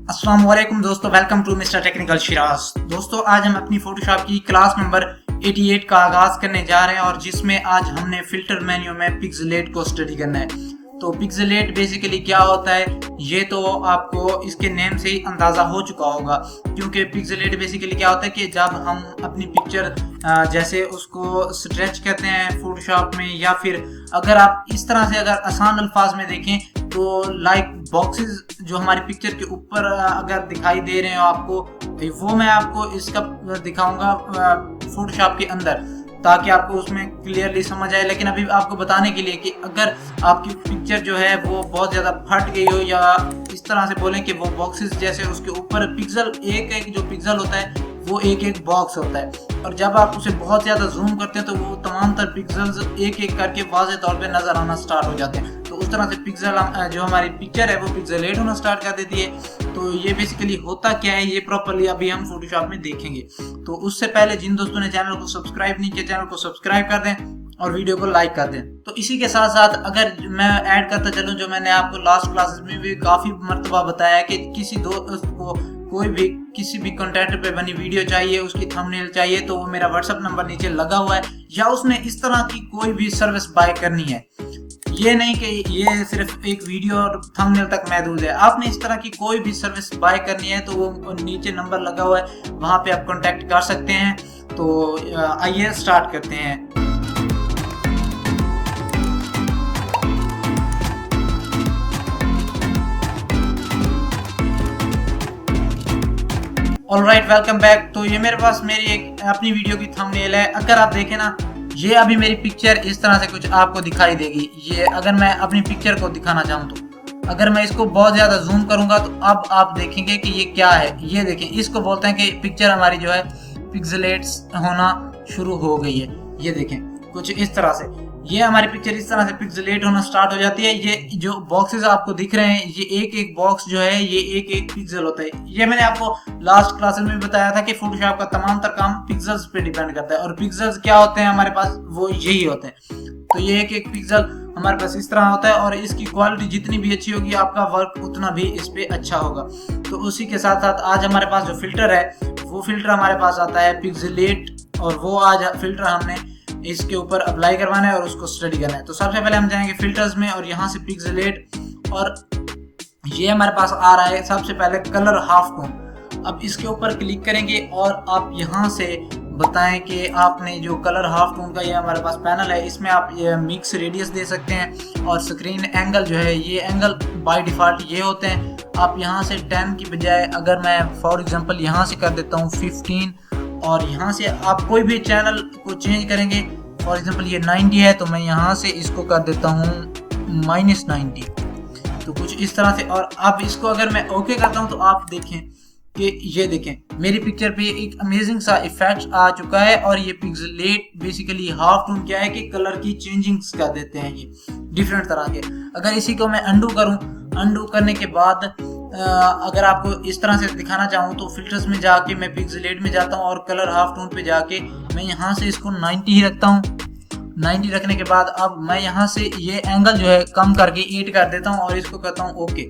अस्सलाम वालेकुम दोस्तों, welcome to Mr technical Shiraz. दोस्तों आज हम अपनी फोटोशॉप की क्लास नंबर 88 का आगाज करने जा रहे हैं और जिसमें आज हमने फिल्टर मेन्यू में पिक्सेलेट को स्टडी करना है। तो पिक्सेलेट बेसिकली क्या होता है ये तो आपको इसके नेम से ही अंदाज़ा हो चुका होगा, क्योंकि पिक्सेलेट बेसिकली क्या होता है कि जब हम अपनी पिक्चर जैसे उसको स्ट्रेच करते हैं फोटोशॉप में, या फिर अगर आप इस तरह से अगर आसान अल्फाज में देखें तो लाइक बॉक्सेस जो हमारी पिक्चर के ऊपर अगर दिखाई दे रहे हो आपको, वो मैं आपको इसका दिखाऊंगा फोटोशॉप के अंदर ताकि आपको उसमें क्लियरली समझ आए। लेकिन अभी आपको बताने के लिए कि अगर आपकी पिक्चर जो है वो बहुत ज़्यादा फट गई हो, या इस तरह से बोलें कि वो बॉक्सेस जैसे उसके ऊपर पिक्सल एक एक जो पिक्सल होता है वो एक एक बॉक्स होता है, और जब आप उसे बहुत ज़्यादा जूम करते हैं तो वो तमाम तर पिक्सल्स एक एक करके वाज़े तौर पे नज़र आना स्टार्ट हो जाते हैं। तो उस तरह से पिक्सल जो हमारी पिक्चर है वो पिक्सेलेट होना स्टार्ट कर देती है। तो ये बेसिकली होता क्या है ये प्रॉपर्ली अभी हम फोटोशॉप में देखेंगे। तो उससे पहले जिन दोस्तों ने चैनल को सब्सक्राइब नहीं किया, चैनल को सब्सक्राइब कर दें और वीडियो को लाइक कर दें। तो इसी के साथ साथ अगर मैं ऐड करता चलूँ, जो मैंने आपको लास्ट क्लासेस में भी काफ़ी मरतबा बताया कि किसी दोस्त को कोई भी किसी भी कंटेंट पे बनी वीडियो चाहिए, उसकी थंबनेल चाहिए, तो वो मेरा व्हाट्सएप नंबर नीचे लगा हुआ है, या उसने इस तरह की कोई भी सर्विस बाय करनी है। ये नहीं कि ये सिर्फ एक वीडियो और थंबनेल तक महदूद है। आपने इस तरह की कोई भी सर्विस बाय करनी है तो वो नीचे नंबर लगा हुआ है, वहाँ पे आप कांटेक्ट कर सकते हैं। तो आइए स्टार्ट करते हैं। Alright, welcome back. तो ये मेरे पास मेरी एक अपनी वीडियो की थंबनेल है। अगर आप देखें ना, ये अभी मेरी पिक्चर इस तरह से कुछ आपको दिखाई देगी। ये अगर मैं अपनी पिक्चर को दिखाना चाहूँ तो अगर मैं इसको बहुत ज़्यादा जूम करूँगा तो अब आप देखेंगे कि ये क्या है। ये देखें, इसको बोलते हैं कि पिक्चर हमारी जो है पिक्सेलेट्स होना शुरू हो गई है। ये देखें कुछ इस तरह से ये हमारी पिक्चर इस तरह से पिक्सेलेट होना स्टार्ट हो जाती है। ये जो बॉक्सेस आपको दिख रहे हैं, ये एक एक बॉक्स जो है ये एक एक पिक्सल होता है। ये मैंने आपको लास्ट क्लासेस में बताया था कि फोटोशॉप का तमाम तर काम पिक्सल्स पे डिपेंड करता है, और पिक्सल्स क्या होते हैं हमारे पास, वो यही होते हैं। तो ये एक एक पिक्सल हमारे पास इस तरह होता है, और इसकी क्वालिटी जितनी भी अच्छी होगी आपका वर्क उतना भी इस पे अच्छा होगा। तो उसी के साथ साथ आज हमारे पास जो फिल्टर है वो फिल्टर हमारे पास आता है पिक्सेलेट, और वो आज फिल्टर हमने इसके ऊपर अप्लाई करवाना है और उसको स्टडी करना है। तो सबसे पहले हम जाएंगे फिल्टर्स में और यहाँ से पिक्सेलेट, और ये हमारे पास आ रहा है सबसे पहले कलर हाफ टोन। अब इसके ऊपर क्लिक करेंगे और आप यहाँ से बताएं कि आपने जो कलर हाफ टोन का ये हमारे पास पैनल है, इसमें आप ये मिक्स रेडियस दे सकते हैं, और स्क्रीन एंगल जो है ये एंगल बाय डिफ़ॉल्ट ये होते हैं। आप यहाँ से 10 की बजाय अगर मैं फॉर एग्जांपल यहाँ से कर देता हूँ 15, और यहाँ से आप कोई भी चैनल को चेंज करेंगे, फॉर एग्जांपल ये 90 है तो मैं यहाँ से इसको कर देता हूँ -90। तो कुछ इस तरह से, और अब इसको अगर मैं ओके करता हूँ तो आप देखें कि ये देखें मेरी पिक्चर पे एक अमेजिंग सा इफेक्ट आ चुका है। और ये पिक्सेलेट बेसिकली हाफ टोन क्या है कि कलर की चेंजिंग्स कर देते हैं ये डिफरेंट तरह के। अगर इसी को मैं अंडू करूँ, अंडू करने के बाद अगर आपको इस तरह से दिखाना चाहूँ तो फिल्टर्स में जाके मैं पिक्सेलेट में जाता हूँ और कलर हाफ टोन पे जाके मैं यहाँ से इसको 90 ही रखता हूँ। 90 रखने के बाद अब मैं यहाँ से ये एंगल जो है कम करके 8 कर देता हूँ और इसको करता हूँ ओके।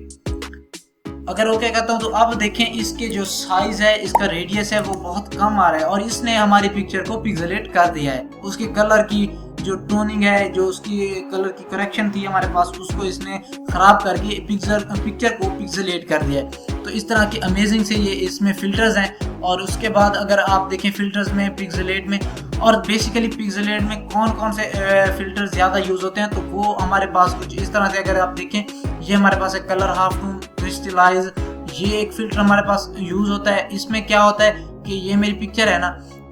अगर ओके करता हूँ तो अब देखें इसके जो साइज है, इसका रेडियस है वो बहुत कम आ रहा है, और इसने हमारी पिक्चर को पिक्सेलेट कर दिया है। उसके कलर की जो टोनिंग है, जो उसकी कलर की करेक्शन थी हमारे पास, उसको इसने खराब करके पिक्चर को पिक्सेलेट कर दिया है। तो इस तरह की अमेजिंग से ये इसमें फिल्टर्स हैं। और उसके बाद अगर आप देखें फिल्टर्स में पिक्सेलेट में, और बेसिकली पिक्सेलेट में कौन कौन से फिल्टर ज़्यादा यूज़ होते हैं, तो वो हमारे पास कुछ इस तरह से अगर आप देखें, ये हमारे पास है कलर हाफ टोन क्रिस्टलाइज, ये एक फिल्टर हमारे पास यूज़ होता है। इसमें क्या होता है कि ये मेरी पिक्चर है ना,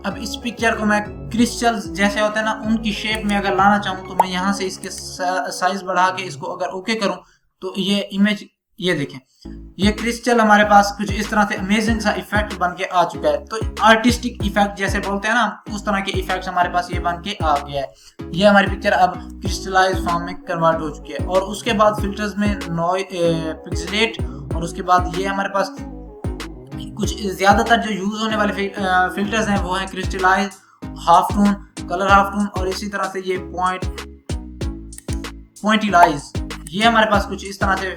अब इस पिक्चर को मैं क्रिस्टल्स जैसे होते हैं ना उनकी शेप में अगर लाना चाहूँ तो मैं यहाँ से इसके साइज बढ़ा के इसको अगर ओके करूँ तो ये इमेज, ये देखें ये क्रिस्टल हमारे पास कुछ इस तरह से अमेजिंग सा इफेक्ट बन के आ चुका है। तो आर्टिस्टिक इफेक्ट जैसे बोलते हैं ना, उस तरह के इफेक्ट्स हमारे पास ये बन के आ गया है। ये हमारी पिक्चर अब क्रिस्टलाइज फॉर्म में कन्वर्ट हो चुकी है। और उसके बाद फिल्टर्स में पिक्सेलेट, और उसके बाद ये हमारे पास कुछ ज़्यादातर जो यूज़ होने वाले फिल्टर्स हैं वो हैं crystallize, half tone, colour half tone, और इसी तरह से ये पॉइंटिलाइज, ये हमारे पास कुछ इस तरह से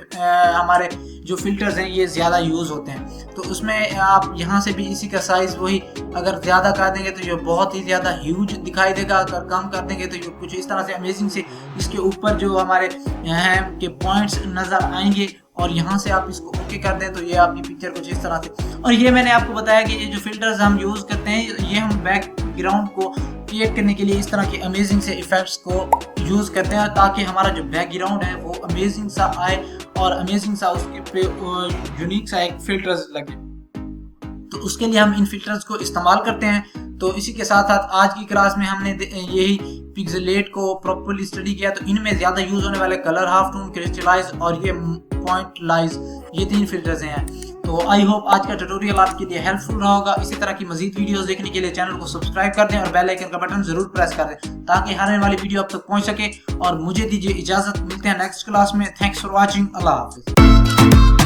हमारे जो फिल्टर्स हैं ये ज़्यादा यूज़ होते हैं। तो उसमें आप यहाँ से भी इसी का साइज़ वही, अगर ज़्यादा कर देंगे तो ये बहुत ही ज़्यादा ह्यूज दिखाई देगा, अगर कम कर देंगे तो ये कुछ इस तरह से अमेजिंग से इसके ऊपर जो हमारे हैं के पॉइंट्स नज़र आएंगे, और यहाँ से आप इसको ओके कर दें तो ये आपकी पिक्चर कुछ इस तरह से। और ये मैंने आपको बताया कि ये जो फिल्टर्स हम यूज़ करते हैं ये हम बैकग्राउंड को क्रिएट करने के लिए इस तरह के अमेजिंग से इफेक्ट्स को यूज़ करते हैं, ताकि हमारा जो बैकग्राउंड है वो अमेजिंग सा आए और अमेजिंग सा उसके पे यूनिक सा एक फिल्टर्स लगे। तो उसके लिए हम इन फिल्टर्स को इस्तेमाल करते हैं। तो इसी के साथ साथ आज की क्लास में हमने यही पिक्सेलेट को प्रॉपर्ली स्टडी किया। तो इनमें ज़्यादा यूज़ होने वाले कलर, हाफ टोन, क्रिस्टलाइज और ये पॉइंट लाइज, ये 3 फिल्टर्स हैं। तो आई होप आज का ट्यूटोरियल आपके लिए हेल्पफुल रहा होगा। इसी तरह की मजीद वीडियोस देखने के लिए चैनल को सब्सक्राइब कर दें और बेल आइकन का बटन जरूर प्रेस कर दें, ताकि आने वाली वीडियो आप तक पहुंच सके। और मुझे दीजिए इजाज़त, मिलते हैं नेक्स्ट क्लास में। Thanks for watching. अल्लाह हाफिज़।